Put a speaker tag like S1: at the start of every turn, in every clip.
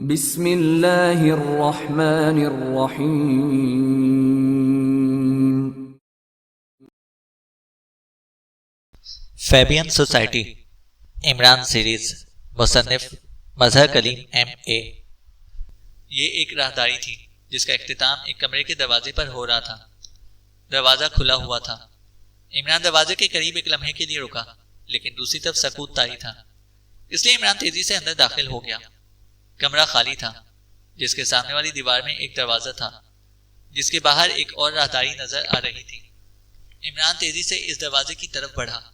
S1: बिस्मिल्लाहिर्रहमानिर्रहीम।
S2: Fabian society Imran series मुसन्निफ मजहर Kaleem M.A। ये एक राहदारी थी जिसका इख्तिताम एक कमरे के दरवाजे पर हो रहा था। दरवाजा खुला हुआ था। इमरान दरवाजे के करीब एक लम्हे के लिए रुका, लेकिन दूसरी तरफ सकूत तारी था, इसलिए इमरान तेजी से अंदर दाखिल हो गया। कमरा खाली था, जिसके सामने वाली दीवार में एक दरवाजा था, जिसके बाहर एक और राहदारी नजर आ रही थी। इमरान तेजी से इस दरवाजे की तरफ बढ़ा।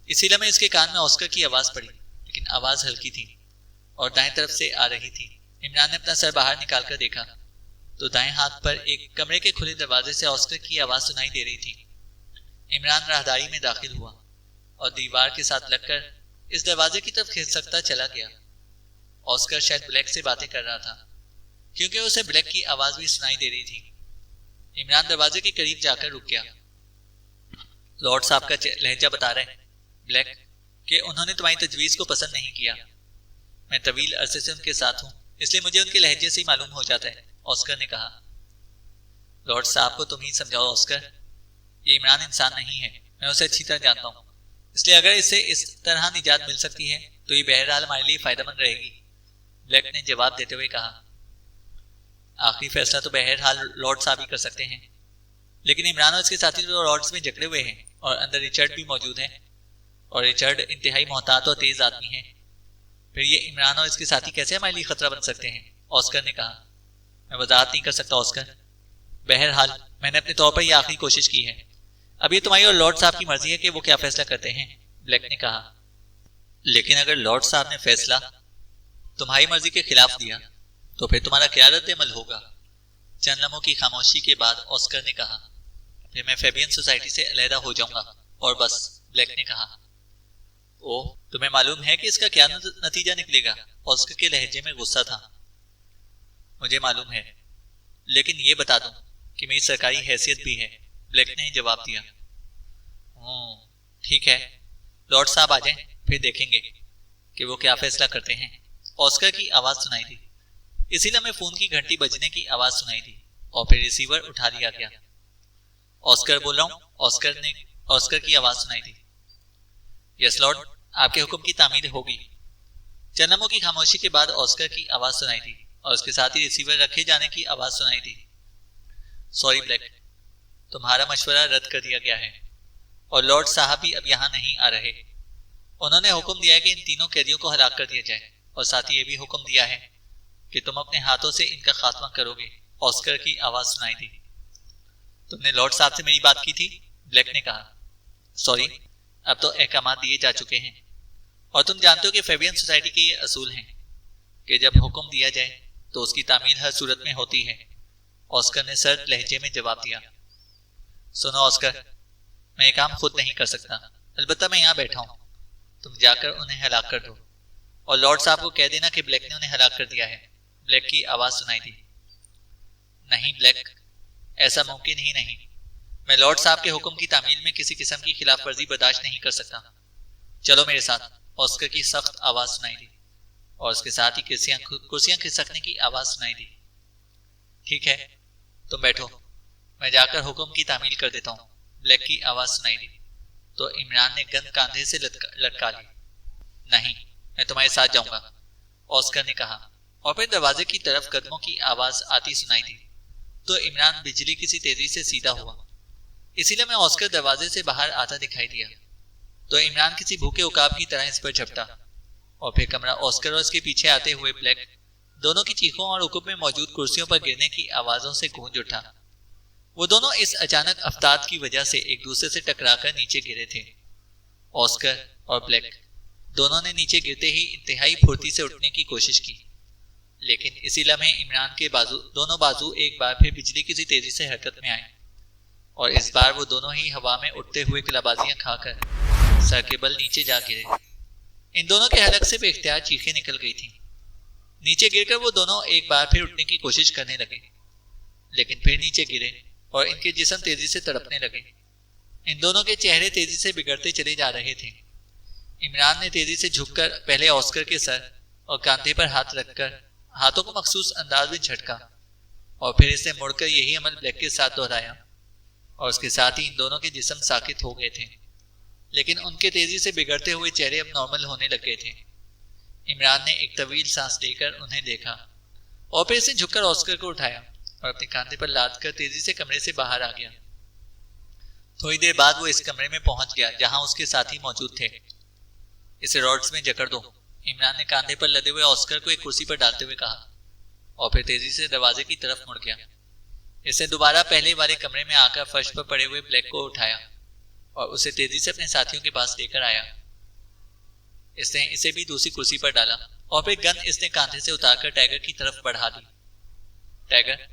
S2: इसी लम्हे इसके कान में ऑस्कर की आवाज पड़ी, लेकिन आवाज हल्की थी और दाएं तरफ से आ रही थी। इमरान ने अपना सर बाहर निकालकर देखा तो दाएं हाथ पर एक कमरे के खुले दरवाजे से ऑस्कर की आवाज सुनाई दे रही थी। इमरान राहदारी में दाखिल हुआ और दीवार के साथ लगकर इस दरवाजे की तरफ खिसकता चला गया। ऑस्कर शायद ब्लैक से बातें कर रहा था, क्योंकि उसे ब्लैक की आवाज भी सुनाई दे रही थी। इमरान दरवाजे के करीब जाकर रुक गया। लॉर्ड साहब का लहजा बता रहे ब्लैक कि उन्होंने तुम्हारी तजवीज को पसंद नहीं किया। मैं तवील अरसे से उनके साथ हूं, इसलिए मुझे उनके लहजे से ही मालूम हो जाता है, ऑस्कर ने कहा। लॉर्ड साहब को तुम ही समझाओ ऑस्कर, ये इमरान इंसान नहीं है, मैं उसे अच्छी तरह जानता हूं, इसलिए अगर इससे इस तरह निजात मिल सकती है तो ये बहरहाल हमारे लिए फायदेमंद रहेगी, ब्लैक ने जवाब देते हुए कहा। आखिरी फैसला तो बहरहाल लॉर्ड साहब ही कर सकते हैं, लेकिन इमरान और इसके साथी तो लॉर्ड्स में जकड़े हुए हैं और अंदर रिचर्ड भी मौजूद है, और रिचर्ड इंतहाई मोहतात और तेज आदमी है। फिर ये इमरान और इसके साथी कैसे हमारे लिए खतरा बन सकते हैं, ऑस्कर ने कहा। मैं वजाहत नहीं कर सकता ऑस्कर, बहरहाल मैंने अपने तौर पर यह आखिरी कोशिश की है। अब ये तुम्हारी और लॉर्ड साहब की मर्जी है कि वो क्या फैसला करते हैं, ब्लैक ने कहा। लेकिन अगर लॉर्ड साहब ने फैसला तुम्हारी मर्जी के खिलाफ दिया तो फिर तुम्हारा क्या रद्द-ए-अमल होगा। चंद लम्हों की खामोशी के बाद ऑस्कर ने कहा, फिर मैं फैबियन सोसाइटी से अलहदा हो जाऊंगा और बस, ब्लैक ने कहा। ओह, तुम्हें मालूम है कि इसका क्या नतीजा निकलेगा, ऑस्कर के लहजे में गुस्सा था। मुझे मालूम है, लेकिन ये बता दूं कि मेरी सरकारी हैसियत भी है, ब्लैक ने जवाब दिया। ठीक है, लॉर्ड साहब आ जाएं, फिर देखेंगे कि वो क्या फैसला करते हैं, ऑस्कर की आवाज सुनाई दी। इसी लम्हे फोन की घंटी बजने की आवाज सुनाई दी और फिर रिसीवर उठा लिया गया। ऑस्कर बोल रहा हूं, ऑस्कर की आवाज सुनाई दी। यस लॉर्ड, आपके हुक्म की तामील होगी। चंद लम्हों की खामोशी के बाद ऑस्कर की आवाज सुनाई दी और उसके साथ ही रिसीवर रखे जाने की आवाज सुनाई दी। सॉरी ब्लैक, तुम्हारा मशवरा रद्द कर दिया गया है और लॉर्ड साहब भी अब यहाँ नहीं आ रहे। उन्होंने हुक्म दिया है कि इन तीनों कैदियों को हलाक कर दिया जाए और साथ ही ये भी हुक्म दिया है कि तुम अपने हाथों से इनका खात्मा करोगे, ऑस्कर की आवाज सुनाई दी। तुमने लॉर्ड साहब से मेरी बात की थी, ब्लैक ने कहा। सॉरी, अब तो अहकाम दिए जा चुके हैं और तुम जानते हो कि फैबियन सोसाइटी के ये असूल हैं कि जब हुक्म दिया जाए तो उसकी तामील हर सूरत में होती है, ऑस्कर ने सर्द लहजे में जवाब दिया। सुनो ऑस्कर, मैं ये काम खुद नहीं कर सकता, अलबत्ता मैं यहाँ बैठा हूँ, तुम जाकर उन्हें हलाक कर दो और लॉर्ड साहब को कह देना कि ब्लैक ने उन्हें हलाक कर दिया है, ब्लैक की आवाज सुनाई दी। नहीं ब्लैक, ऐसा मुमकिन ही नहीं, मैं लॉर्ड साहब के हुक्म की तामील में किसी किस्म की खिलाफ वर्जी बर्दाश्त नहीं कर सकता। चलो मेरे साथ, ऑस्कर की सख्त आवाज सुनाई दी और उसके साथ ही कुर्सियां खिसकने की आवाज सुनाई दी। ठीक है, तुम बैठो, मैं जाकर हुक्म की तामील कर देता हूँ, ब्लैक की आवाज सुनाई दी तो इमरान ने गंद कांधे से लटका ली। नहीं, मैं तुम्हारे साथ जाऊंगा, ऑस्कर ने कहा और फिर दरवाजे की तरफ कदमों की आवाज आती सुनाई दी तो इमरान बिजली की सी तेजी से सीधा हुआ। इसीलिए मैं ऑस्कर दरवाजे से बाहर आता दिखाई दिया तो इमरान किसी भूखे उकाब की तरह इस पर झपटा और फिर कमरा ऑस्कर और उसके पीछे आते हुए ब्लैक दोनों की चीखों और हुक्म में मौजूद कुर्सियों पर गिरने की आवाजों से गूंज उठा। वो दोनों इस अचानक अफ्तार की वजह से एक दूसरे से टकराकर नीचे गिरे थे। ऑस्कर और ब्लैक दोनों ने नीचे गिरते ही इंतहाई फुर्ती से उठने की कोशिश की, लेकिन इसी लम्हे इमरान के दोनों बाजू एक बार फिर बिजली की सी तेजी से हरकत में आए और इस बार वो दोनों ही हवा में उड़ते हुए किलाबाजियां खाकर सर के बल नीचे जा गिरे। इन दोनों के हलक से बेख्तियार चीखें निकल गई थी। नीचे गिरकर वो दोनों एक बार फिर उठने की कोशिश करने लगे, लेकिन फिर नीचे गिरे और इनके जिस्म तेजी से तड़पने लगे। इन दोनों के चेहरे तेजी से बिगड़ते चले जा रहे थे। इमरान ने तेजी से झुककर पहले ऑस्कर के सर और कांधे पर हाथ रखकर हाथों को मखसूस अंदाज में झटका और फिर इसने मुड़कर यही अमल ब्लैक के साथ दोहराया और उसके साथ ही इन दोनों के जिस्म साकित हो गए थे, लेकिन उनके तेजी से बिगड़ते हुए चेहरे अब नॉर्मल होने लग गए थे। इमरान ने एक तवील सांस लेकर उन्हें देखा और फिर से झुककर ऑस्कर को उठाया और अपने कांधे पर लाद कर तेजी से कमरे से बाहर आ गया। थोड़ी देर बाद वो इस कमरे में पहुंच गया जहां उसके साथी मौजूद थे। इसे रॉड्स में जकड़ दो, इमरान ने कांधे पर लदे हुए ऑस्कर को एक कुर्सी पर डालते हुए कहा और फिर तेजी से दरवाजे की तरफ मुड़ गया। इसने दोबारा पहले वाले कमरे में आकर फर्श पर पड़े हुए ब्लैक को उठाया और उसे तेजी से अपने साथियों के पास लेकर आया। इसने इसे भी दूसरी कुर्सी पर डाला और फिर गन इसने कांधे से उतारकर टाइगर की तरफ बढ़ा दी। टाइगर,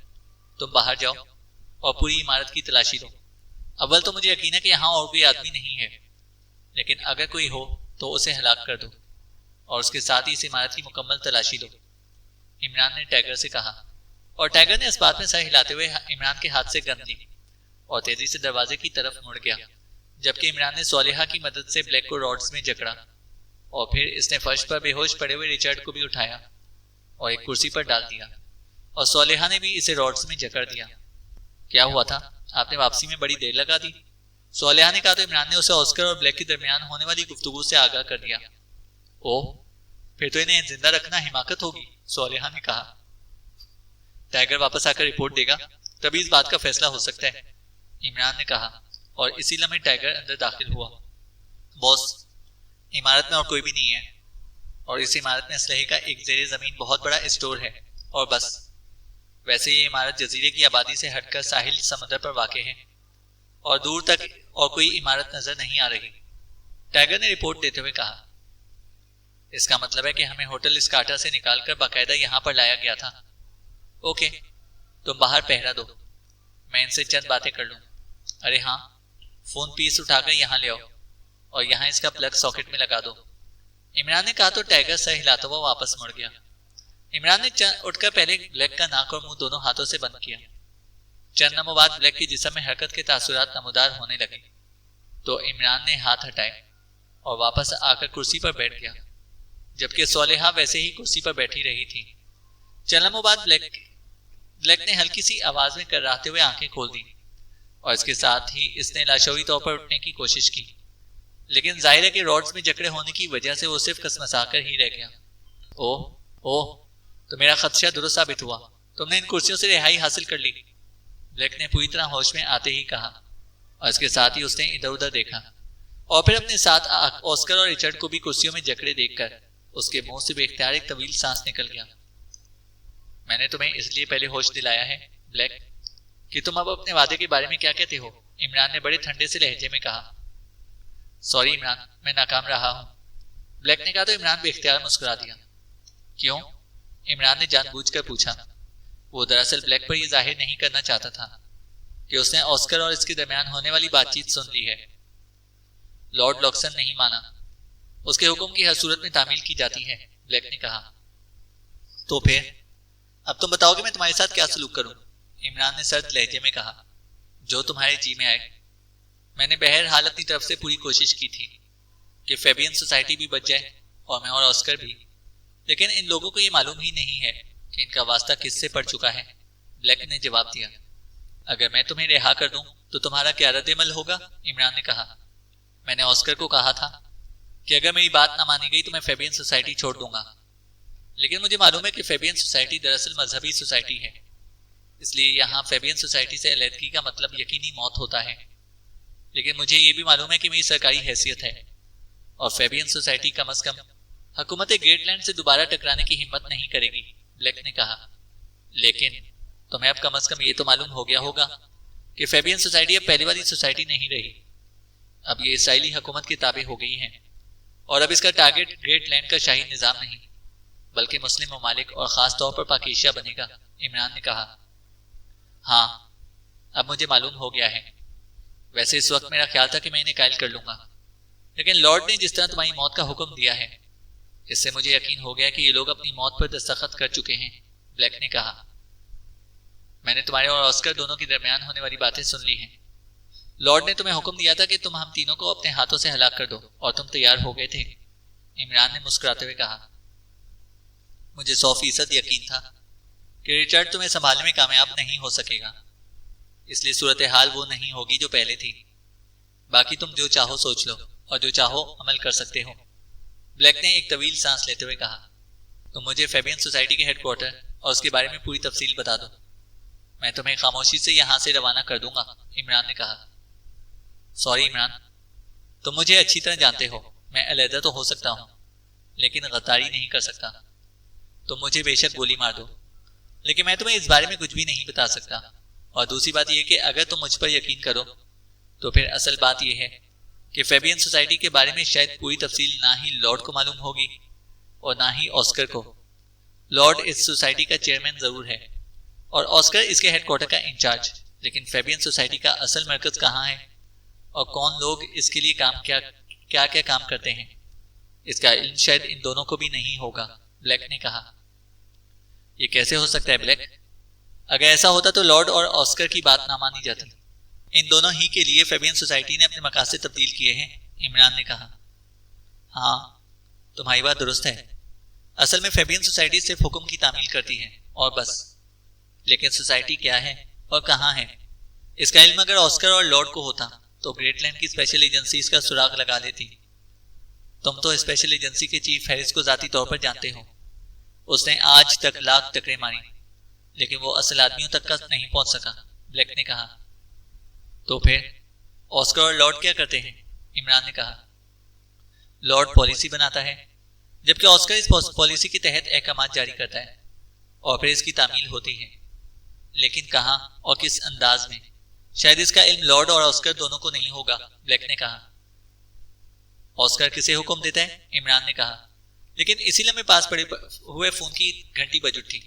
S2: तुम बाहर जाओ और पूरी इमारत की तलाशी लो। अव्वल तो मुझे यकीन है कि यहाँ और कोई आदमी नहीं है, लेकिन अगर कोई हो तो उसे हलाक कर दो और उसके साथ ही इस इमारत की मुकम्मल तलाशी लो, इमरान ने टाइगर से कहा। और टाइगर ने इस बात में सर हिलाते हुए इमरान के हाथ से गन ली और तेजी से दरवाजे की तरफ मुड़ गया, जबकि इमरान ने सोलेहा की मदद से ब्लैक को रॉड्स में जकड़ा और फिर इसने फर्श पर बेहोश पड़े हुए रिचर्ड को भी उठाया और एक कुर्सी पर डाल दिया और सोलेहा ने भी इसे रॉड्स में जकड़ दिया। क्या हुआ था, आपने वापसी में बड़ी देर लगा दी, सोलेहा ने कहा तो इमरान ने उसे ऑस्कर और ब्लैक के दरमियान होने वाली गुफ्तगू से आगाह कर दिया। ओह, फिर तो इन्हें जिंदा रखना हिमाकत होगी, सोलेहा ने कहा। टाइगर वापस आकर रिपोर्ट देगा, तभी इस बात का फैसला हो सकता है, इमरान ने कहा और इसी लम्हे टाइगर अंदर दाखिल हुआ। बॉस, इमारत में और कोई भी नहीं है और इस इमारत में असलहे का एक ज़ेरे ज़मीन बहुत बड़ा स्टोर है और बस। वैसे ये इमारत जजीरे की आबादी से हटकर साहिल समुद्र पर वाक़ है और दूर तक और कोई इमारत नजर नहीं आ रही, टाइगर ने रिपोर्ट देते हुए कहा। इसका मतलब है कि हमें होटल स्काटा से निकालकर बाकायदा यहाँ पर लाया गया था। ओके, तुम बाहर पहरा दो, मैं इनसे चंद बातें कर लूँ। अरे हाँ, फोन पीस उठाकर यहाँ ले आओ और यहाँ इसका प्लग सॉकेट में लगा दो, इमरान ने कहा तो टाइगर सर हिलाता हुआ वापस मुड़ गया। इमरान ने उठकर पहले ब्लैक का नाक और मुंह दोनों हाथों से बंद किया। चंद लम्हों बाद ब्लैक के जिस्म में हरकत के तासुरात नमूदार होने लगे तो इमरान ने हाथ हटाए और वापस आकर कुर्सी पर बैठ गया, जबकि सोलेहा वैसे ही कुर्सी पर बैठी रही थी। चंद लम्हों बाद ब्लैक ने हल्की सी आवाज में कर्राते हुए आंखें खोल दी और इसके साथ ही इसने लाशौरी तौर पर उठने की कोशिश की, लेकिन जाहिर है कि रॉड्स में जकड़े होने की वजह से वो सिर्फ कसमसाकर ही रह गया। ओह, तो मेरा खदशा दुरुस्त साबित हुआ, तुमने इन कुर्सियों से रिहाई हासिल कर ली, ब्लैक ने पूरी तरह होश में आते ही कहा और इसके साथ ही उसने इधर उधर देखा और फिर अपने साथ ऑस्कर और रिचर्ड को भी कुर्सियों में जकड़े देखकर उसके मुंह से बेख्तियार एक तवील सांस निकल गया। मैंने तुम्हें इसलिए पहले होश दिलाया है ब्लैक कि तुम अब अपने वादे के बारे में क्या कहते हो, इमरान ने बड़े ठंडे से लहजे में कहा। सॉरी इमरान, मैं नाकाम रहा हूं, ब्लैक ने कहा तो इमरान बेख्तियार मुस्कुरा दिया। क्यों, इमरान ने जानबूझकर पूछा। वो दरअसल ब्लैक पर यह जाहिर नहीं करना चाहता था कि उसने ऑस्कर और इसके दरमियान होने वाली बातचीत सुन ली है। लॉर्ड लॉक्सन नहीं माना, उसके हुक्म की हर सूरत में तामील की जाती है, ब्लैक ने कहा। तो फिर अब तुम बताओ कि मैं तुम्हारे साथ क्या सलूक करूं, इमरान ने सर्द लहजे में कहा। जो तुम्हारे जी में आए। मैंने बहरहाल अपनी तरफ से पूरी कोशिश की थी कि फेबियन सोसाइटी भी बच जाए और मैं और ऑस्कर भी, लेकिन इन लोगों को ये मालूम ही नहीं है कि इनका वास्ता किससे पड़ चुका है, ब्लैक ने जवाब दिया। अगर मैं तुम्हें रिहा कर दूं तो तुम्हारा क्या रद्द-ए-अमल होगा, इमरान ने कहा। मैंने ऑस्कर को कहा था कि अगर मेरी बात ना मानी गई तो मैं फेबियन सोसाइटी छोड़ दूंगा, लेकिन मुझे मालूम है कि फेबियन सोसाइटी दरअसल मजहबी सोसाइटी है, इसलिए यहाँ फेबियन सोसाइटी से अलहदगी का मतलब यकीनी मौत होता है। लेकिन मुझे ये भी मालूम है कि मेरी सरकारी हैसियत है और फेबियन सोसाइटी कम अज कम हुकूमत ग्रेटलैंड से दोबारा टकराने की हिम्मत नहीं करेगी, ब्लैक ने कहा। लेकिन तुम्हें अब कम अज कम ये तो मालूम हो गया होगा कि फेबियन सोसाइटी अब पहले वाली सोसाइटी नहीं रही, अब ये इसराइली हुकूमत के ताबे हो गई है और अब इसका टारगेट ग्रेटलैंड का शाही निजाम नहीं बल्कि मुस्लिम ममालिक और खास तौर पर पाकिस्तान बनेगा, इमरान ने कहा। हाँ, अब मुझे मालूम हो गया है। वैसे इस वक्त मेरा ख्याल था कि मैं इन्हें कायल कर लूंगा, लेकिन लॉर्ड ने जिस तरह तुम्हारी मौत का हुक्म दिया है इससे मुझे यकीन हो गया कि ये लोग अपनी मौत पर दस्तखत कर चुके हैं, ब्लैक ने कहा। मैंने तुम्हारे और ऑस्कर दोनों के दरमियान होने वाली बातें सुन ली हैं। लॉर्ड ने तुम्हें हुक्म दिया था कि तुम हम तीनों को अपने हाथों से हलाक कर दो और तुम तैयार हो गए थे, इमरान ने मुस्कुराते हुए कहा। मुझे 100% यकीन था कि रिचर्ड तुम्हें संभालने में कामयाब नहीं हो सकेगा, इसलिए सूरत हाल वो नहीं होगी जो पहले थी। बाकी तुम जो चाहो सोच लो और जो चाहो अमल कर सकते हो। ब्लैक ने एक तवील सांस लेते हुए कहा। तुम मुझे फेबियन सोसाइटी के हेडक्वार्टर और उसके बारे में पूरी तफसील बता दो। मैं तुम्हें खामोशी से यहां से रवाना कर दूंगा, इमरान ने कहा। सॉरी इमरान, तुम मुझे अच्छी तरह जानते हो, मैं अलहदा तो हो सकता हूं लेकिन गद्दारी नहीं कर सकता। तुम मुझे बेशक गोली मार दो, लेकिन मैं तुम्हें इस बारे में कुछ भी नहीं बता सकता। और दूसरी बात यह कि अगर तुम मुझ पर यकीन करो तो फिर असल बात यह है कि फेबियन सोसाइटी के बारे में शायद पूरी तफसील ना ही लॉर्ड को मालूम होगी और ना ही ऑस्कर को। लॉर्ड इस सोसाइटी का चेयरमैन जरूर है और ऑस्कर इसके हेडक्वार्टर का इंचार्ज, लेकिन फेबियन सोसाइटी का असल मरकज कहाँ है और कौन लोग इसके लिए क्या क्या काम करते हैं, इसका इल्म शायद इन दोनों को भी नहीं होगा, ब्लैक ने कहा। यह कैसे हो सकता है ब्लैक? अगर ऐसा होता तो लॉर्ड और ऑस्कर की बात ना मानी जाती। इन दोनों ही के लिए फेबियन सोसाइटी ने अपने मकासद तब्दील किए हैं, इमरान ने कहा। हाँ, तुम्हारी बात दुरुस्त है। असल में फेबियन सोसाइटी सिर्फ हुक्म की तामील करती है और बस। लेकिन सोसाइटी क्या है और कहाँ है, इसका इल्म अगर ऑस्कर और लॉर्ड को होता तो ग्रेटलैंड की स्पेशल एजेंसी इसका सुराग लगा लेती। तुम तो स्पेशल एजेंसी के चीफ हैरिस को जाती तौर पर जानते हो। उसने आज तक लाख टकरे मारी लेकिन वो असल आदमियों तक का नहीं पहुंच सका, ब्लैक ने कहा। तो फिर ऑस्कर और लॉर्ड क्या करते हैं, इमरान ने कहा। लॉर्ड पॉलिसी बनाता है जबकि ऑस्कर इस पॉलिसी के तहत अहकामात जारी करता है और फिर इसकी तामील होती है। लेकिन कहाँ और किस अंदाज में, शायद इसका इल्म लॉर्ड और ऑस्कर दोनों को नहीं होगा, ब्लैक ने कहा। ऑस्कर किसे हुक्म देता है, इमरान ने कहा। लेकिन इसी लम्हे पास पड़े हुए फोन की घंटी बज उठी।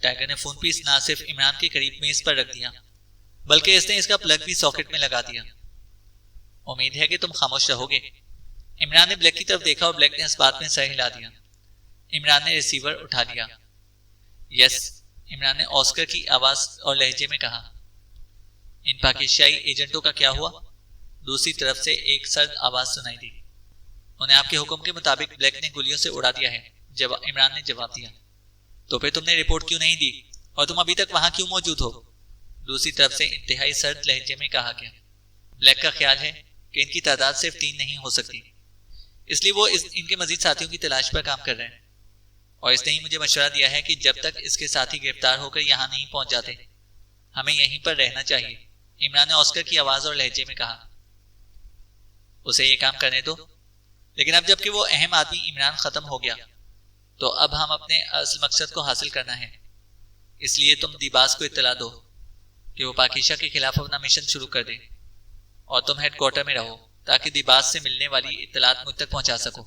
S2: टाइगर ने फोन पीस ना सिर्फ इमरान के करीब मेज पर रख दिया बल्कि इसने इसका प्लग भी सॉकेट में लगा दिया। उम्मीद है कि तुम खामोश रहोगे। इमरान ने ब्लैक की तरफ देखा और ब्लैक ने इस बात में सर हिला दिया। इमरान ने रिसीवर उठा लिया। यस, इमरान ने ऑस्कर की आवाज और लहजे में कहा। इन पाकिस्तानी एजेंटों का क्या हुआ? दूसरी तरफ से एक सर्द आवाज सुनाई दी। उन्हें आपके हुक्म के मुताबिक ब्लैक ने गोलियों से उड़ा दिया है, इमरान ने जवाब दिया। तो फिर तुमने रिपोर्ट क्यों नहीं दी और तुम अभी तक वहां क्यों मौजूद हो? दूसरी तरफ से इंतहाई सर्द लहजे में कहा गया। ब्लैक का ख्याल है कि इनकी तादाद सिर्फ 3 नहीं हो सकती, इसलिए वो इनके मजीद साथियों की तलाश पर काम कर रहे हैं और इसने ही मुझे मशवरा दिया है कि जब तक इसके साथी गिरफ्तार होकर यहाँ नहीं पहुंच जाते हमें यहीं पर रहना चाहिए, इमरान ने ऑस्कर की आवाज और लहजे में कहा। उसे ये काम करने दो, लेकिन अब जबकि वो अहम आदमी इमरान खत्म हो गया तो अब हम अपने असल मकसद को हासिल करना है। इसलिए तुम दिबास को इत्तला दो कि वो पाकिशा के खिलाफ अपना मिशन शुरू कर दे और तुम हेडक्वार्टर में रहो ताकि दिबास से मिलने वाली इत्तलात मुझ तक पहुंचा सको,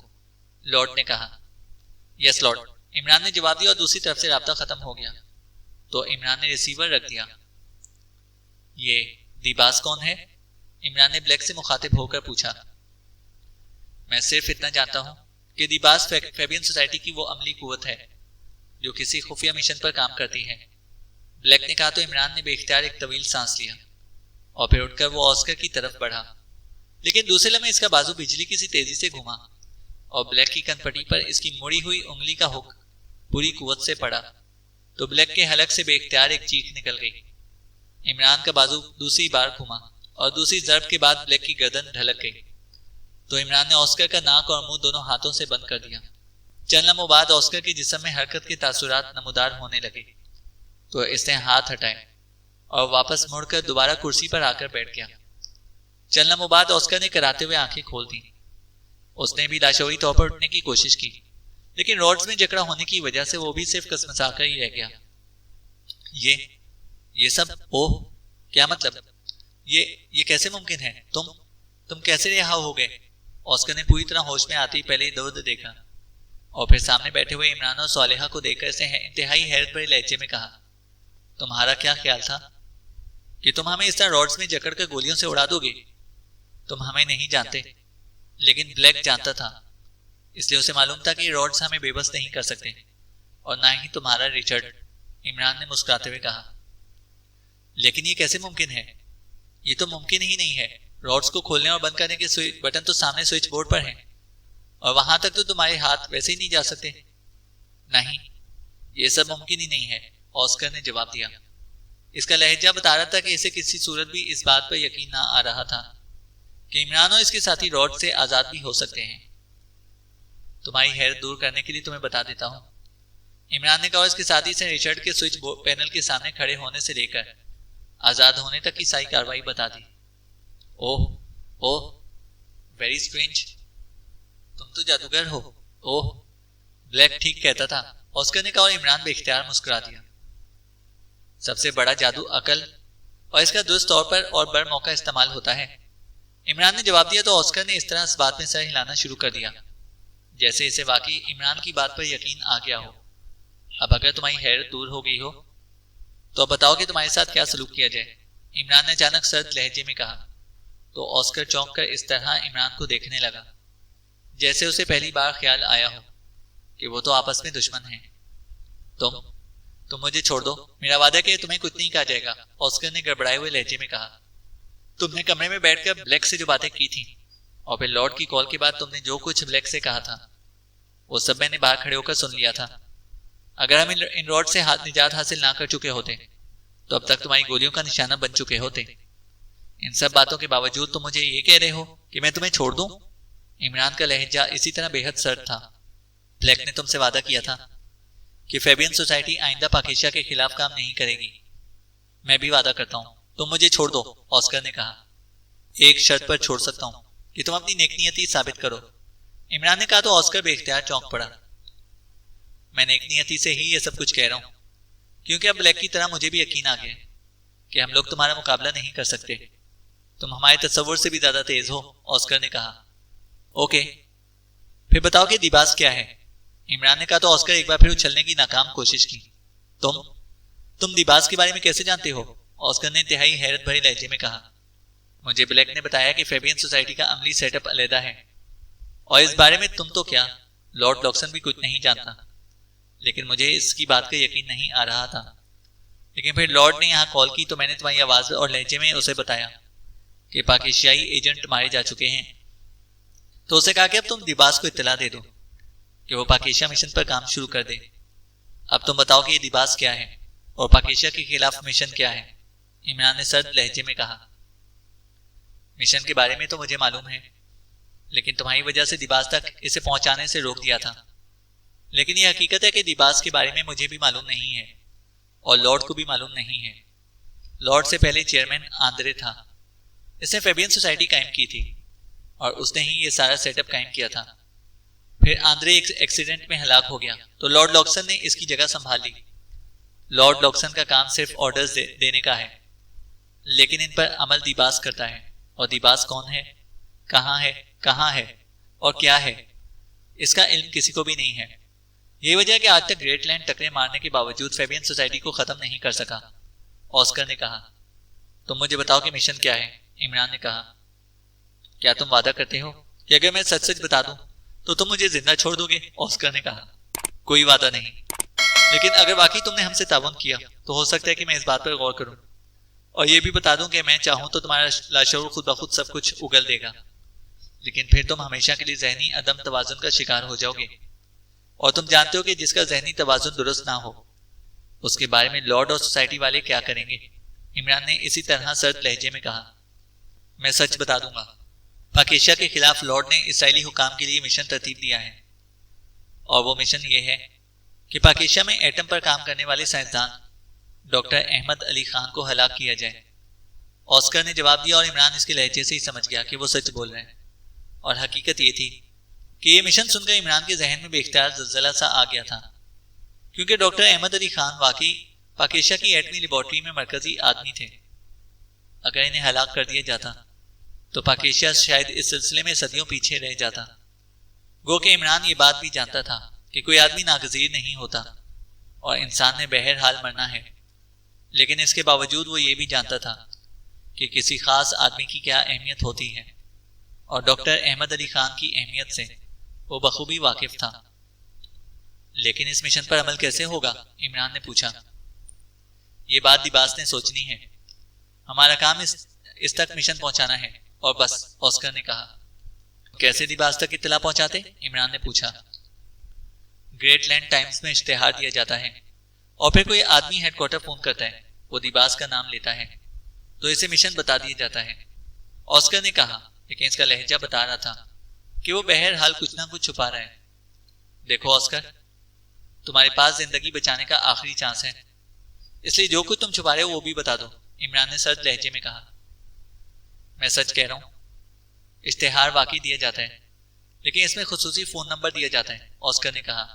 S2: लॉर्ड ने कहा। यस लॉर्ड, इमरान ने जवाब दिया और दूसरी तरफ से राब्ता खत्म हो गया तो इमरान ने रिसीवर रख दिया। ये दिबास कौन है? इमरान ने ब्लैक से मुखातिब होकर पूछा। मैं सिर्फ इतना जानता हूं कि दिबास फेबियन सोसाइटी की वो अमली कुव्वत है जो किसी खुफिया मिशन पर काम करती है, ब्लैक ने कहा। तो इमरान ने बेख्तियार एक तवील सांस लिया और फिर उठकर वो ऑस्कर की तरफ बढ़ा, लेकिन दूसरे लम्हे इसका बाजू बिजली की सी तेजी से घुमा और ब्लैक की कनपटी पर इसकी मुड़ी हुई उंगली का हुक पूरी कुव्वत से पड़ा तो ब्लैक के हलक से बेख्तियार एक चीख निकल गई। इमरान का बाजू दूसरी बार घुमा और दूसरी जर्ब के बाद ब्लैक की गर्दन ढलक गई तो इमरान ने ऑस्कर का नाक और मुंह दोनों हाथों से बंद कर दिया। चंद लम्हों बाद ऑस्कर के जिस्म में हरकत के तासुरात नमूदार होने लगे तो इसने हाथ हटाए और वापस मुड़कर दोबारा कुर्सी पर आकर बैठ गया। चंद लम्हों बाद ऑस्कर ने कराते हुए आंखें खोल दी। उसने भी लाशौरी तौर पर उठने की कोशिश की, लेकिन रॉड्स में जकड़ा होने की वजह से वो भी सिर्फ कसमसाकर ही रह गया। ये सब ओह, क्या मतलब? ये कैसे मुमकिन है? तुम कैसे रिहा हो गए? ऑस्कर ने पूरी तरह होश में आते ही पहले दर्द देखा और फिर सामने बैठे हुए इमरान और सालेहा को देखकर इसने इंतहाई हैरत भरे लहजे में कहा, तुम्हारा क्या ख्याल था कि तुम हमें इस तरह रॉड्स में जकड़कर गोलियों से उड़ा दोगे? तुम हमें नहीं जानते, लेकिन ब्लैक जानता था, इसलिए उसे मालूम था कि रॉड्स हमें बेबस नहीं कर सकते और ना ही तुम्हारा रिचर्ड, इमरान ने मुस्कुराते हुए कहा। लेकिन ये कैसे मुमकिन है? ये तो मुमकिन ही नहीं है। रॉड्स को खोलने और बंद करने के बटन तो सामने स्विच बोर्ड पर हैं और वहां तक तो तुम्हारे हाथ वैसे ही नहीं जा सकते। नहीं, ये सब मुमकिन ही नहीं है, ऑस्कर ने जवाब दिया। इसका लहजा बता रहा था कि इसे किसी सूरत भी इस बात पर यकीन ना आ रहा था कि इमरान और इसके साथी रॉड से आजाद भी हो सकते हैं। तुम्हारी हैरत दूर करने के लिए तुम्हें बता देता हूं, इमरान ने कहा और इसके साथी से रिचर्ड के स्विच पैनल के सामने खड़े होने से लेकर आजाद होने तक की सारी कार्रवाई बता दी। ओह ओह, वेरी स्ट्रेंज, तुम तो जादूगर हो। ओह, ब्लैक ठीक कहता था, ऑस्कर ने कहा और इमरान बेख्तियार मुस्कुरा दिया। सबसे बड़ा जादू अकल और इसका दुरुस्त तौर पर और बड़ मौका इस्तेमाल होता है, इमरान ने जवाब दिया। तो ऑस्कर ने इस तरह इस बात में सर हिलाना शुरू कर दिया जैसे इसे वाकई इमरान की बात पर यकीन आ गया हो। अब अगर तुम्हारी हैरत दूर हो गई हो तो अब बताओ कि तुम्हारे साथ क्या सलूक किया जाए, इमरान ने अचानक सर्द लहजे में कहा। तो ऑस्कर चौंक कर इस तरह इमरान को देखने लगा जैसे उसे पहली बार ख्याल आया हो कि वो तो आपस में दुश्मन हैं। तुम मुझे छोड़ दो, मेरा वादा है कि तुम्हें कुछ नहीं कहा जाएगा, ऑस्कर ने गड़बड़ाए हुए लहजे में कहा। तुमने कमरे में बैठकर ब्लैक से जो बातें की थी और फिर लॉर्ड की कॉल के बाद तुमने जो कुछ ब्लैक से कहा था वो सब मैंने बाहर खड़े होकर सुन लिया था। अगर हम इन रॉड से निजात हासिल ना कर चुके होते तो अब तक तुम्हारी गोलियों का निशाना बन चुके होते। इन सब बातों के बावजूद तुम मुझे ये कह रहे हो कि मैं तुम्हें छोड़ दूं? इमरान का लहजा इसी तरह बेहद सर्द था। ब्लैक ने तुमसे वादा किया था कि फेबियन सोसाइटी आइंदा पाकिस्तान के खिलाफ काम नहीं करेगी। मैं भी वादा करता हूं, तुम मुझे छोड़ दो, ऑस्कर ने कहा। एक शर्त पर छोड़ सकता हूं कि तुम अपनी नेकनियती साबित करो, इमरान ने कहा। तो ऑस्कर बेख्तियार चौंक पड़ा। मैं नेकनियती से ही ये सब कुछ कह रहा हूं क्योंकि अब ब्लैक की तरह मुझे भी यकीन आ गया कि हम लोग तुम्हारा मुकाबला नहीं कर सकते। तुम हमारे तस्वुर से भी ज्यादा तेज हो, ऑस्कर ने कहा। ओके, फिर बताओ कि दिबास क्या है, इमरान ने कहा। तो ऑस्कर एक बार फिर उछलने की नाकाम कोशिश की। तुम दिबास के बारे में कैसे जानते हो, ऑस्कर ने इंतहाई हैरत भरे लहजे में कहा। मुझे ब्लैक ने बताया कि फेबियन सोसाइटी का अमली सेटअप अलहदा है और इस बारे में तुम तो क्या, लॉर्ड लॉक्सन भी कुछ नहीं जानता। लेकिन मुझे इसकी बात का यकीन नहीं आ रहा था। लेकिन फिर लॉर्ड ने यहाँ कॉल की तो मैंने तुम्हारी आवाज और लहजे में उसे बताया कि पाकिस्तानी एजेंट मारे जा चुके हैं। तो उसे कहा कि अब तुम दिबास को इत्तला दे दो कि वो पाकिस्तान मिशन पर काम शुरू कर दे। अब तुम बताओ कि ये दिबास क्या है और पाकिस्तान के खिलाफ मिशन क्या है, इमरान ने सर्द लहजे में कहा। मिशन के बारे में तो मुझे मालूम है, लेकिन तुम्हारी वजह से दिबास तक इसे पहुंचाने से रोक दिया था। लेकिन यह हकीकत है कि दिबास के बारे में मुझे भी मालूम नहीं है और लॉर्ड को भी मालूम नहीं है। लॉर्ड से पहले चेयरमैन आंद्रे था, इसने फेबियन सोसाइटी कायम की थी और उसने ही ये सारा सेटअप कायम किया था। फिर आंद्रे एक एक्सीडेंट में हलाक हो गया तो लॉर्ड लॉक्सन ने इसकी जगह संभाल ली। लॉर्ड लॉक्सन का काम सिर्फ ऑर्डर्स देने का है, लेकिन इन पर अमल दिबास करता है। और दिबास कौन है, कहाँ है और क्या है, इसका इल्म किसी को भी नहीं है। ये वजह है कि आज तक ग्रेटलैंड टकरे मारने के बावजूद फेबियन सोसाइटी को खत्म नहीं कर सका, ऑस्कर ने कहा। तुम मुझे बताओ कि मिशन क्या है, इमरान ने कहा। क्या तुम वादा करते हो कि अगर मैं सच सच बता दूं तो तुम मुझे जिंदा छोड़ दोगे, ऑस्कर ने कहा। कोई वादा नहीं, लेकिन अगर वाकई तुमने हमसे ताउन किया तो हो सकता है कि मैं इस बात पर गौर करूं और ये भी बता दूं कि मैं चाहूं तो तुम्हारा लाशऊर खुद ब खुद सब कुछ उगल देगा। लेकिन फिर तुम हमेशा के लिए जहनी अदम तवाजुन का शिकार हो जाओगे और तुम जानते हो कि जिसका जहनी तवाजुन दुरुस्त ना हो उसके बारे में लॉर्ड और सोसाइटी वाले क्या करेंगे, इमरान ने इसी तरह सर्द लहजे में कहा। मैं सच बता दूंगा, पाकिस्तान के खिलाफ लॉर्ड ने इसराइली हुकाम के लिए मिशन तरतीब दिया है और वो मिशन ये है कि पाकिस्तान में एटम पर काम करने वाले साइंसदान डॉक्टर अहमद अली खान को हलाक किया जाए। ऑस्कर ने जवाब दिया और इमरान इसके लहजे से ही समझ गया कि वो सच बोल रहे हैं। और हकीकत ये थी कि ये मिशन सुनकर इमरान के जहन में बेख्तियार ज़लज़ला सा आ गया था, क्योंकि डॉक्टर अहमद अली खान वाकई पाकिस्तान की एटमी लेबॉर्ट्री में मरकजी आदमी थे। अगर इन्हें हलाक कर दिया जाता तो पाकिस्तान शायद इस सिलसिले में सदियों पीछे रह जाता। गो कि इमरान ये बात भी जानता था कि कोई आदमी नागजीर नहीं होता और इंसान ने बहरहाल मरना है, लेकिन इसके बावजूद वो ये भी जानता था कि किसी खास आदमी की क्या अहमियत होती है और डॉक्टर अहमद अली खान की अहमियत से वो बखूबी वाकिफ था। लेकिन इस मिशन पर अमल कैसे होगा, इमरान ने पूछा। ये बात दिबास ने सोचनी है, हमारा काम इस तक मिशन पहुंचाना है और बस, ऑस्कर ने कहा। कैसे दिबास तक इत्तला पहुंचाते, इमरान ने पूछा। ग्रेटलैंड टाइम्स में इश्तेहार दिया जाता है और फिर कोई आदमी हेडक्वार्टर फोन करता है, वो दिबास का नाम लेता है तो इसे मिशन बता दिया जाता है। ऑस्कर ने कहा, लेकिन इसका लहजा बता रहा था कि वो बहरहाल कुछ ना कुछ छुपा रहा है। देखो ऑस्कर, तुम्हारे पास जिंदगी बचाने का आखिरी चांस है, इसलिए जो कुछ तुम छुपा रहे हो वो भी बता दो, इमरान ने सर्द लहजे में कहा। मैं सच कह रहा हूं, इश्तेहार वाकई दिया जाता है, लेकिन इसमें खुसूसी फोन नंबर दिया जाता है, ऑस्कर ने कहा।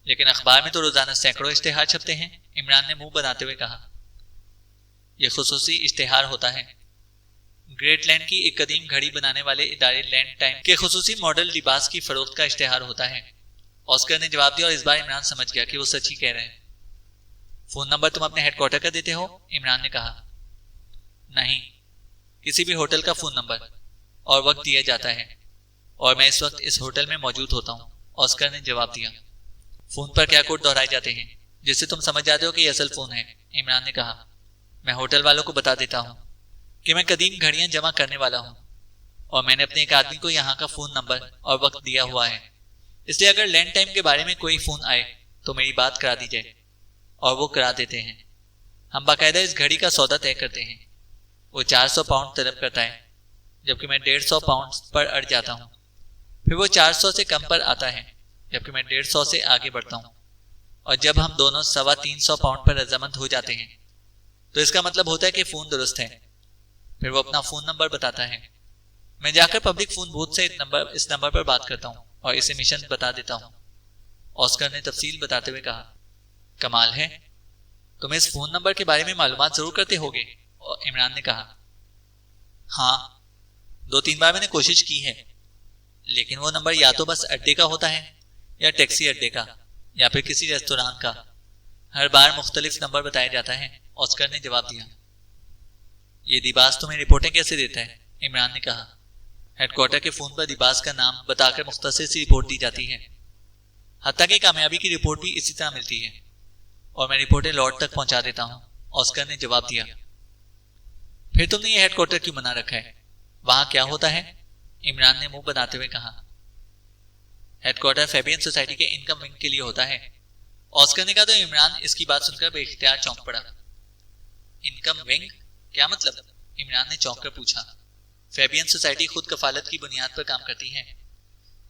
S2: लेकिन अखबार में तो रोजाना सैकड़ों इश्तेहार छपते हैं, इमरान ने मुंह बनाते हुए कहा। यह खुसूसी इश्तेहार होता है। ग्रेटलैंड की एक कदीम घड़ी बनाने वाले इदारे लैंड टाइम के खुसूसी मॉडल लिबास की फरोख्त का इश्तेहार होता है, ऑस्कर ने जवाब दिया और इस बार इमरान समझ गया कि वो सच ही कह रहे हैं। फोन नंबर तुम अपने हेडक्वार्टर का देते हो, इमरान ने कहा। नहीं, किसी भी होटल का फोन नंबर और वक्त दिया जाता है, और मैं इस वक्त इस होटल में मौजूद होता हूं, ऑस्कर ने जवाब दिया। फोन पर क्या कोड दोहराए जाते हैं जिससे तुम समझ जाते हो कि यह असल फोन है, इमरान ने कहा। मैं होटल वालों को बता देता हूं कि मैं कदीम घड़ियां जमा करने वाला हूं और मैंने अपने एक आदमी को यहाँ का फोन नंबर और वक्त दिया हुआ है, इसलिए अगर लैंड टाइम के बारे में कोई फोन आए तो मेरी बात करा दी जाए, और वो करा देते हैं। हम बाकायदा इस घड़ी का सौदा तय करते हैं। वो 400 पाउंड तलब करता है, जबकि मैं 150 पाउंड पर अड़ जाता हूँ। फिर वो 400 से कम पर आता है, जबकि मैं 150 से आगे बढ़ता हूँ, और जब हम दोनों 325 पाउंड पर रजामंद हो जाते हैं तो इसका मतलब होता है कि फोन दुरुस्त है। फिर वो अपना फोन नंबर बताता है। मैं जाकर पब्लिक फोन बूथ से इस नंबर पर बात करता हूँ और इसे मिशन बता देता हूँ, ऑस्कर ने तफसील बताते हुए कहा। कमाल है, तुम इस फोन नंबर के बारे में मालूमात जरूर करते होगे, इमरान ने कहा। हाँ, 2-3 बार मैंने कोशिश की है, लेकिन वो नंबर या तो बस अड्डे का होता है या टैक्सी अड्डे का या फिर किसी रेस्तोरां का। हर बार मुख्तलिफ नंबर बताया जाता है, ऑस्कर ने जवाब दिया। ये दिबास तुम्हें रिपोर्टें कैसे देता है, इमरान ने कहा। हेडक्वार्टर के फोन पर दिबास का नाम बताकर मुख्तसर सी रिपोर्ट दी जाती है। हत्ता की कामयाबी की रिपोर्ट भी इसी तरह मिलती है, और मैं रिपोर्टें लॉर्ड तक पहुंचा देता हूं, ऑस्कर ने जवाब दिया। फिर तुमने ये हेडक्वार्टर क्यों बना रखा है, वहां क्या होता है, इमरान ने मुंह बनाते हुए कहा। हेडक्वार्टर फैबियन सोसाइटी के इनकम विंग के लिए होता है, ऑस्कर ने कहा। तो इमरान इसकी बात सुनकर बेइख्तियार चौंक पड़ा। इनकम विंग, क्या मतलब, इमरान ने चौंक कर पूछा। फैबियन सोसाइटी खुद कफालत की बुनियाद पर काम करती है,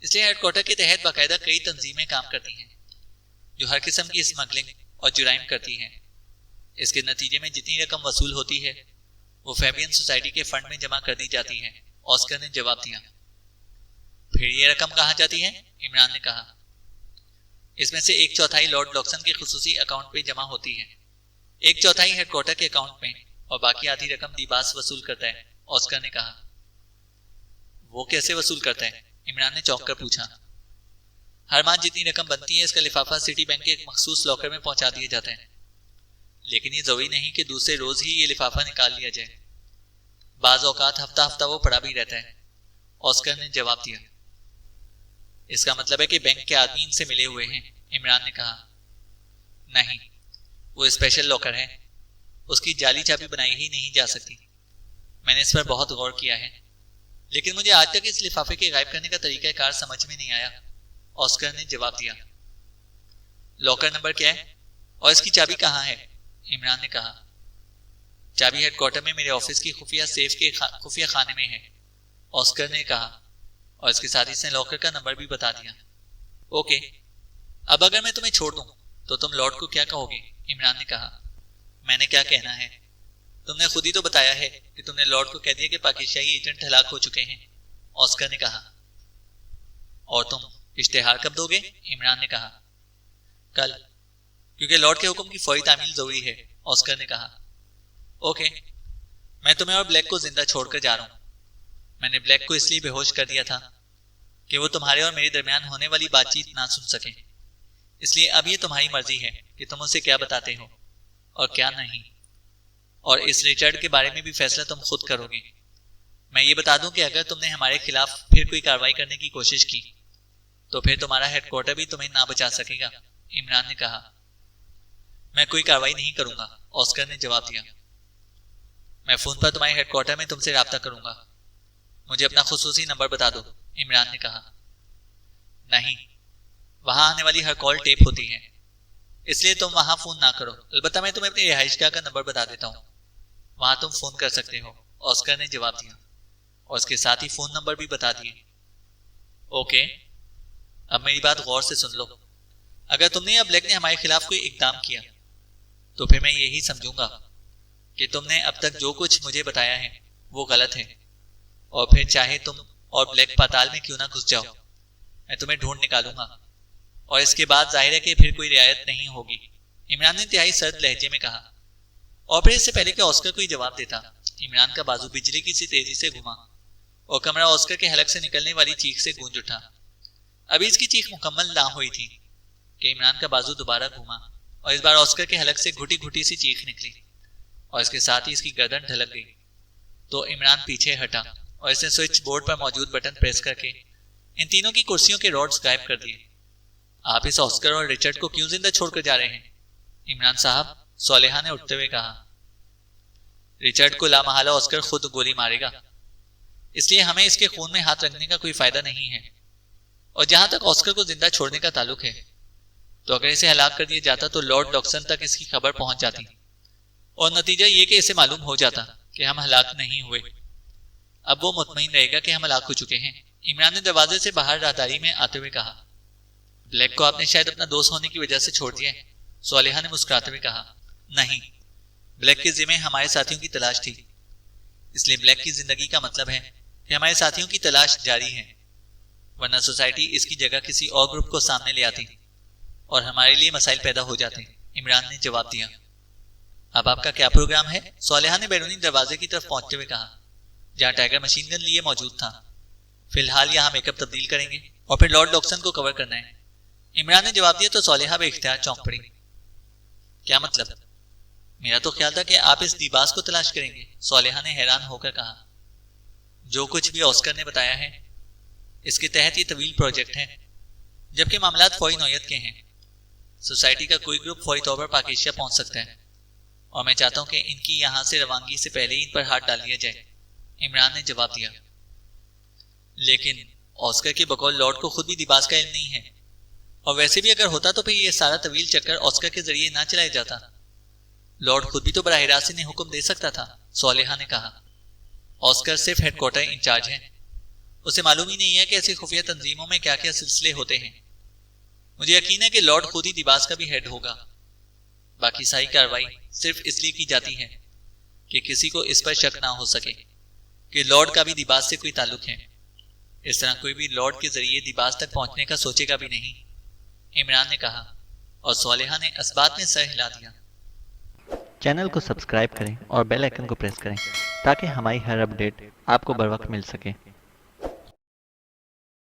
S2: इसलिए हेडक्वार्टर के तहत बाकायदा कई तंजीमें काम करती हैं जो हर किस्म की स्मगलिंग और जुराइम करती हैं। इसके नतीजे में जितनी रकम वसूल होती है वो फैबियन सोसाइटी के फंड में जमा कर दी जाती है, ऑस्कर ने जवाब दिया। फिर ये रकम कहाँ जाती है, इमरान ने कहा। इसमें से 1/4 लॉर्ड ब्लॉक्सन के खुसूसी अकाउंट पे जमा होती है, 1/4 हेडक्वार्टर के अकाउंट में, और बाकी आधी रकम दिबास वसूल करता है, ऑस्कर ने कहा। वो कैसे वसूल करता है, इमरान ने चौंक कर पूछा। हर माह जितनी रकम बनती है इसका लिफाफा सिटी बैंक के एक मखसूस लॉकर में पहुंचा दिया जाता है, लेकिन ये जरूरी नहीं कि दूसरे रोज ही ये लिफाफा निकाल लिया जाए। बाज औकात हफ्ता हफ्ता वो पड़ा भी रहता है, ऑस्कर ने जवाब दिया। इसका मतलब है कि बैंक के आदमी इनसे मिले हुए हैं, इमरान ने कहा। नहीं, वो स्पेशल लॉकर है, उसकी जाली चाबी बनाई ही नहीं जा सकती। मैंने इस पर बहुत गौर किया है, लेकिन मुझे आज तक इस लिफाफे के गायब करने का तरीकाकार समझ में नहीं आया, ऑस्कर ने जवाब दिया। लॉकर नंबर क्या है और इसकी चाबी कहाँ है, इमरान ने कहा। चाबी हेडक्वार्टर में मेरे ऑफिस की खुफिया सेफ के खुफिया खाने में है, ऑस्कर ने कहा, और इसके साथ ही इसने लॉकर का नंबर भी बता दिया। ओके, अब अगर मैं तुम्हें छोड़ दूं तो तुम लॉर्ड को क्या कहोगे, इमरान ने कहा। मैंने क्या कहना है, तुमने खुद ही तो बताया है कि तुमने लॉर्ड को कह दिया कि पाकिस्तानी एजेंट हलाक हो चुके हैं, ऑस्कर ने कहा। और तुम इश्तेहार कब दोगे, इमरान ने कहा। कल, क्योंकि लॉर्ड के हुक्म की फौरी तामील जरूरी है, ऑस्कर ने कहा। ओके, मैं तुम्हें और ब्लैक को जिंदा छोड़कर जा रहा हूं। मैंने ब्लैक को इसलिए बेहोश कर दिया था कि वो तुम्हारे और मेरे दरमियान होने वाली बातचीत ना सुन सके, इसलिए अब ये तुम्हारी मर्जी है कि तुम उसे क्या बताते हो और क्या नहीं, और इस रिचर्ड के बारे में भी फैसला तुम खुद करोगे। मैं ये बता दूं कि अगर तुमने हमारे खिलाफ फिर कोई कार्रवाई करने की कोशिश की तो फिर तुम्हारा हेडक्वार्टर भी तुम्हें ना बचा सकेगा, इमरान ने कहा। मैं कोई कार्रवाई नहीं करूंगा, ऑस्कर ने जवाब दिया। मैं फोन पर तुम्हारे हेडक्वार्टर में तुमसे राब्ता करूंगा, मुझे अपना खुसूसी नंबर बता दो, इमरान ने कहा। नहीं, वहां आने वाली हर कॉल टेप होती है, इसलिए तुम वहां फोन ना करो। अलबत्ता मैं तुम्हें अपनी रिहाइशगाह का नंबर बता देता हूँ, वहां तुम फोन कर सकते हो। ऑस्कर ने जवाब दिया और उसके साथ ही फोन नंबर भी बता दिए। ओके, अब मेरी बात गौर से सुन लो। अगर तुमने या ब्लैक ने हमारे खिलाफ कोई इकदाम किया तो फिर मैं यही समझूंगा कि तुमने अब तक जो कुछ मुझे बताया है वो गलत है, और फिर चाहे तुम और ब्लैक पाताल में क्यों ना घुस जाओ, मैं तुम्हें ढूंढ निकालूंगा, और इसके बाद जाहिर है कि फिर कोई रियायत नहीं होगी। इमरान ने इंतहाई सर्द लहजे में कहा। और फिर इससे पहले कि ऑस्कर कोई जवाब देता, इमरान का बाजू बिजली की सी तेजी से घुमा और कमरा ऑस्कर के हलक से निकलने वाली चीख से गूंज उठा। अभी इसकी चीख मुकम्मल ना हुई थी कि इमरान का बाजू दोबारा घुमा और इस बार ऑस्कर के हलक से घुटी घुटी सी चीख निकली और इसके साथ ही इसकी गर्दन ढलक गई। तो इमरान पीछे हटा और इसने स्विच बोर्ड पर मौजूद बटन प्रेस करके इन तीनों की कुर्सियों के रॉड्स गायब कर दिए। आप इस ऑस्कर और रिचर्ड को क्यों जिंदा छोड़कर जा रहे हैं, इमरान साहब, सोलेहा ने उठते हुए कहा। रिचर्ड को लामहला ऑस्कर खुद गोली मारेगा, इसलिए हमें इसके खून में हाथ रखने का कोई फायदा नहीं है। और जहां तक ऑस्कर को जिंदा छोड़ने का ताल्लुक है, तो अगर इसे हलाक कर दिया जाता तो लॉर्ड डॉक्सन तक इसकी खबर पहुंच जाती और नतीजा ये कि इसे मालूम हो जाता कि हम हलाक नहीं हुए। अब वो मुतमईन रहेगा कि हम हलाक हो चुके हैं। इमरान ने दरवाजे से बाहर राहदारी में आते हुए कहा। ब्लैक को आपने शायद अपना दोस्त होने की वजह से छोड़ दिया है, सोलेहा ने मुस्कुराते हुए कहा। नहीं, ब्लैक के जिम्मे हमारे साथियों की तलाश थी, इसलिए ब्लैक की जिंदगी का मतलब है कि हमारे साथियों की तलाश जारी है, वरना सोसाइटी इसकी जगह किसी और ग्रुप को सामने ले आती और हमारे लिए मसाइल पैदा हो जाते, इमरान ने जवाब दिया। अब आपका क्या प्रोग्राम है, सोलेहा ने बैरूनी दरवाजे की तरफ पहुंचते हुए कहा, जहां टाइगर मशीन गन लिए मौजूद था। फिलहाल यहाँ मेकअप तब्दील करेंगे और फिर लॉर्ड डॉक्सन को कवर करना है, इमरान ने जवाब दिया। तो सोलेहा बेइख्तियार चौंक पड़ी। क्या मतलब? मेरा तो ख्याल था कि आप इस दिबास को तलाश करेंगे, सोलेहा ने हैरान होकर कहा। जो कुछ भी ऑस्कर ने बताया है इसके तहत ये तवील प्रोजेक्ट है, जबकि मामलात फौरी नौयत के हैं। सोसाइटी का कोई ग्रुप फौरी तौर पर पाकिस्तान पहुंच सकता है और मैं चाहता हूं कि इनकी यहां से रवानगी से पहले ही इन पर हाथ डाल दिया जाए, इमरान ने जवाब दिया। लेकिन ऑस्कर के बकौल लॉर्ड को खुद भी दिबास का इल्म नहीं है, और वैसे भी अगर होता तो फिर यह सारा तवील चक्कर ऑस्कर के जरिए ना चलाया जाता। लॉर्ड खुद भी तो बराह रास्त इन्हें हुक्म दे सकता था, सोलेहा ने कहा। ऑस्कर सिर्फ हेडक्वार्टर इंचार्ज है, उसे मालूम ही नहीं है कि ऐसी खुफिया तंजीमों में क्या क्या सिलसिले होते हैं। मुझे यकीन है कि लॉर्ड खुद ही दिबास का भी हेड होगा। बाकी सारी कार्रवाई सिर्फ इसलिए की जाती है कि किसी को इस पर शक ना हो सके कि लॉर्ड का भी दिबास से कोई ताल्लुक है। इस तरह कोई भी लॉर्ड के जरिए दिबास तक पहुंचने का सोचेगा भी नहीं, इमरान ने कहा, और सोलेहा ने असबात में सर हिला दिया।
S1: चैनल को सब्सक्राइब करें और बेल आइकन को प्रेस करें ताकि हमारी हर अपडेट आपको बर वक्त मिल सके।